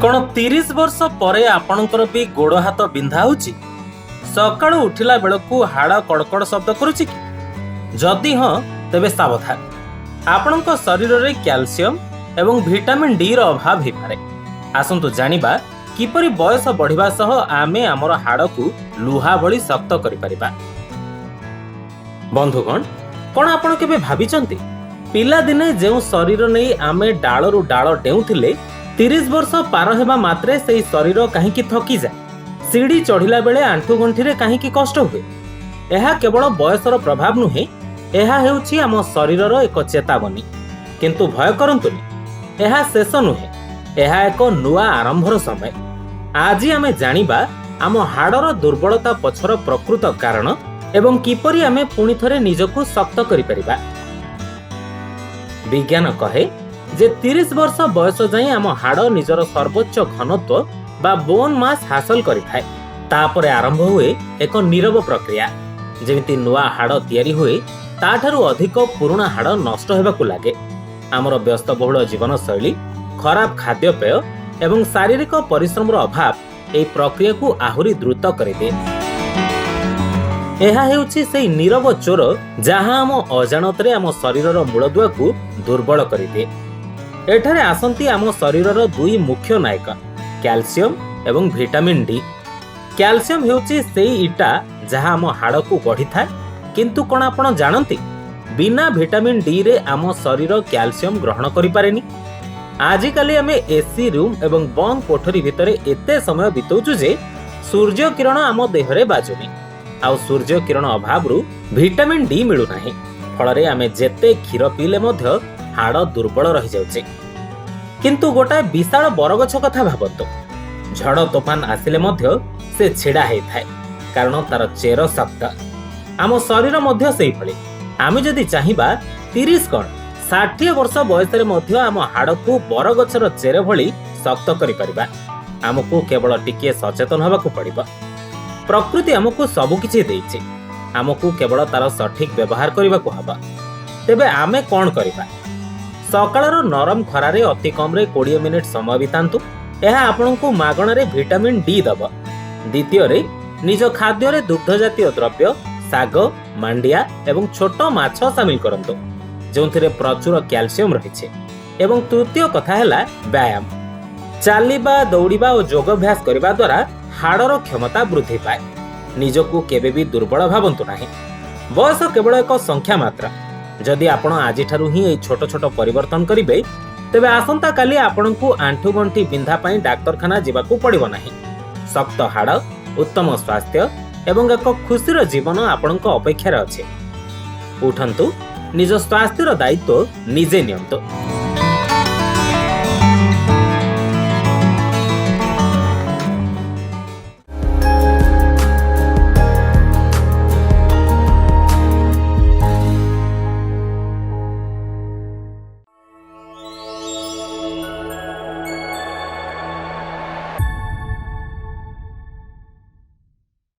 कौन 30 वर्ष पर आपणकर भी गोड़ हाथ बिंधा होची सकाळू उठिला बेलकू हाड़ कड़कड़ शब्द करुची कि जदि हाँ तेबे सावधान आपणक शरीर रे कैल्शियम एवं विटामिन डी रो अभाव हो पारे। आसंतु जानिबा किपरि बयस बढ़िबा सह आमे हमर हाड़ को लुहा भली शक्त करि परिबा। बंधुगण कौन आपण केबे भाबिचंती पिला दिने जेउ शरीर नै आमे डाळरू डाळ डेउथिले 30 वर्ष पार हेबा मात्रे सेई शरीर काहेकि थकी जाए, सीढ़ी चढ़िला बेले आंठु गंठिरे काहेकि कष्ट हुए। यह केवल बयसर प्रभाव नुहे, यह हेउछि आम शरीरर एक चेतावनी। किंतु भय करंतुनि, यह शेष नुहे, यह एक नुआ आरंभर समय। आज आमे जानिबा आम हाड़र दुर्बलता पछर प्रकृत कारण एवं किपरि आमे पुनि थरे निजको शक्त करि परिबा। विज्ञान कहे जे 30 वर्ष बयस जाए आम हाड़ निजर सर्वोच्च घनत्व बा बोन मास हासिल करिथाय। तापरे आरंभ हुए एक नीरव प्रक्रिया, जेमिति नुआ हाड़ तैयारी हुए ताठारु अधिक पुराना हाड़ नष्ट हेबाकु लागे। आमर व्यस्तबहुल जीवन शैली, खराब खाद्यपेय एवं शारीरिक परिश्रमर अभाव एई प्रक्रिया को आहुरी द्रुत करिदिए। यह हेउछि सेई नीरव चोर जहां आम अजाणतरे आम शरीरर मूलदुआ को दुर्बल करिदिए। एठारे आसंती आम शरीरर दुई मुख्य नायक कैल्शियम एवं विटामिन डी। कैल्शियम हेउछि सेई इटा जहां आम हाड़ को गढ़ी थाए, किंतु कोन आपण जानंती बिना विटामिन डी रे आम शरीर कैल्शियम ग्रहण करि पारेनी। आजिकाली आमे एसी रूम एवं बंद कोठरी भितरे एते समय बितौचु जे सूर्य किरण आम देहरे बाजुनी, आउ सूर्य किरण अभावरु विटामिन डी मिलु नाही। फଳରେ आमे जेते क्षीर पीले मध्य हाड़ दुर्बल रही जाउचे। किंतु गोटा विशाल बरगछ कथा भाबंतु, झड़ तोफान आसिले मध्य से छिड़ा हेई थाए, कारण तार चेर शक्त। आम शरीर मध्य सेही भली आमे जदि चाहिबा 30 कण 60 वर्ष बयसरे मध्य आम हाड़ को बरगछर चेर भली शक्त करि परिबा। आमको केवल टिके सचेतन होबाकू पड़िबो। प्रकृति आमको सबु किछि देइछि, आमको केवल तार सठिक व्यवहार करबाकू हबा। तेबे आमे कोन करिबा? सकाळर नरम खरारे अति कम रे 20 मिनिट समय बितांतु, यह आपनकू मागणारे विटामिन डी दब। द्वितीय रे निज खाद्य रे दुग्ध जातीय द्रव्य, साग, मांडिया एवं छोट माछ शामिल करंतु, जोंथिरे प्रचुर कैल्शियम रहिছে। एवं तृतीय कथा हैला व्यायाम। चालिबा, दौड़िबा और योगाभ्यास करबा द्वारा हाड़र क्षमता वृद्धि पाए। निजको केबे भी दुर्बल भावंतु नाही। बयस केवल एक संख्या मात्र। जदि आपण आज ठारू ही एई छोट छोट परिवर्तन करिवे, तेबे आसंता काली आपणकू आंठु गंठी बिंधा पई डाक्तरखाना जिबाकू पड़िबो नाही। शक्त हाड़, उत्तम स्वास्थ्य एवं एक खुशीर जीवन आपणक अपेक्षा रे अछि। उठंतु, निज स्वास्थ्यर दायित्व निजे नियंतु।